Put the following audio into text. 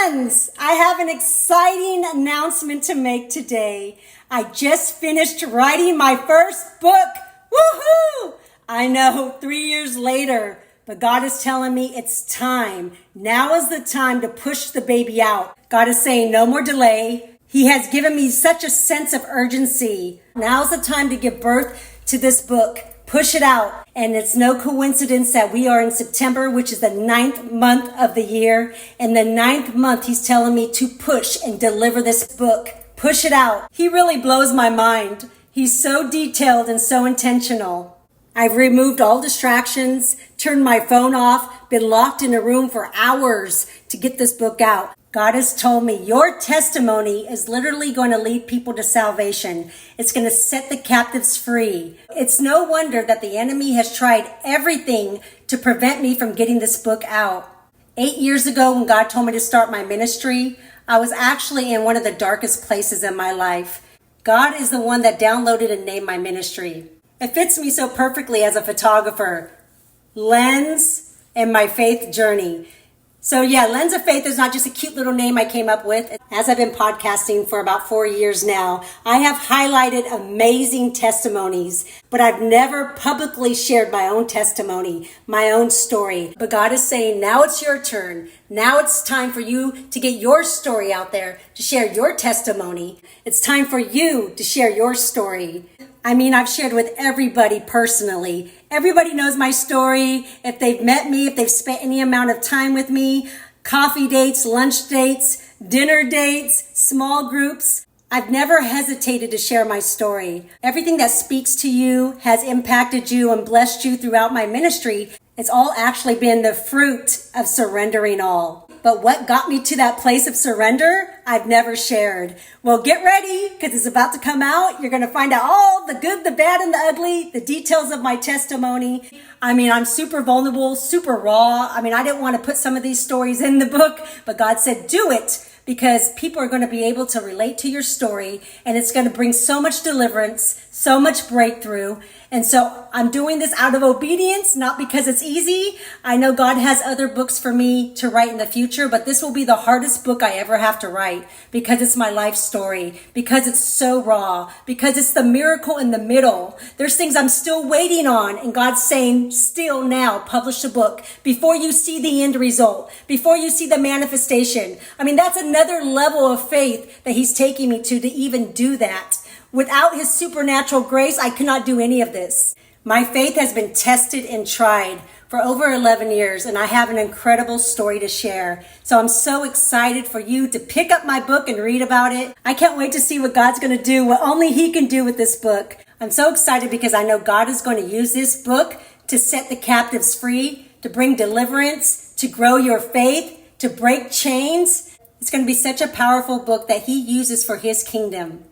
Friends, I have an exciting announcement to make today. I just finished writing my first book. Woohoo! I know, 3 years later, but God is telling me it's time. Now is the time to push the baby out. God is saying no more delay. He has given me such a sense of urgency. Now's the time to give birth to this book. Push it out. And it's no coincidence that we are in September, which is the 9th month of the year. In the 9th month, he's telling me to push and deliver this book. Push it out. He really blows my mind. He's so detailed and so intentional. I've removed all distractions, turned my phone off, been locked in a room for hours to get this book out. God has told me your testimony is literally going to lead people to salvation. It's going to set the captives free. It's no wonder that the enemy has tried everything to prevent me from getting this book out. 8 years ago, when God told me to start my ministry, I was actually in one of the darkest places in my life. God is the one that downloaded and named my ministry. It fits me so perfectly as a photographer. Lens and my faith journey. So yeah, Lens of Faith is not just a cute little name I came up with. As I've been podcasting for about 4 years now, I have highlighted amazing testimonies, but I've never publicly shared my own testimony, my own story. But God is saying, now it's your turn. Now it's time for you to get your story out there, to share your testimony. It's time for you to share your story. I mean, I've shared with everybody personally. Everybody knows my story. If they've met me, if they've spent any amount of time with me, coffee dates, lunch dates, dinner dates, small groups, I've never hesitated to share my story. Everything that speaks to you, has impacted you and blessed you throughout my ministry, it's all actually been the fruit of surrendering all. But what got me to that place of surrender, I've never shared. Well, get ready, because it's about to come out. You're going to find out all the good, the bad, and the ugly, the details of my testimony. I mean, I'm super vulnerable, super raw. I mean, I didn't want to put some of these stories in the book, but God said, do it, because people are going to be able to relate to your story, and it's going to bring so much deliverance, so much breakthrough. And so I'm doing this out of obedience, not because it's easy. I know God has other books for me to write in the future, but this will be the hardest book I ever have to write, because it's my life story, because it's so raw, because it's the miracle in the middle. There's things I'm still waiting on, and God's saying, still now, publish a book before you see the end result, before you see the manifestation. I mean, that's another level of faith that he's taking me to even do that. Without his supernatural grace, I could not do any of this. My faith has been tested and tried for over 11 years, and I have an incredible story to share. So I'm so excited for you to pick up my book and read about it. I can't wait to see what God's going to do, what only he can do with this book. I'm so excited because I know God is going to use this book to set the captives free, to bring deliverance, to grow your faith, to break chains. It's going to be such a powerful book that he uses for his kingdom.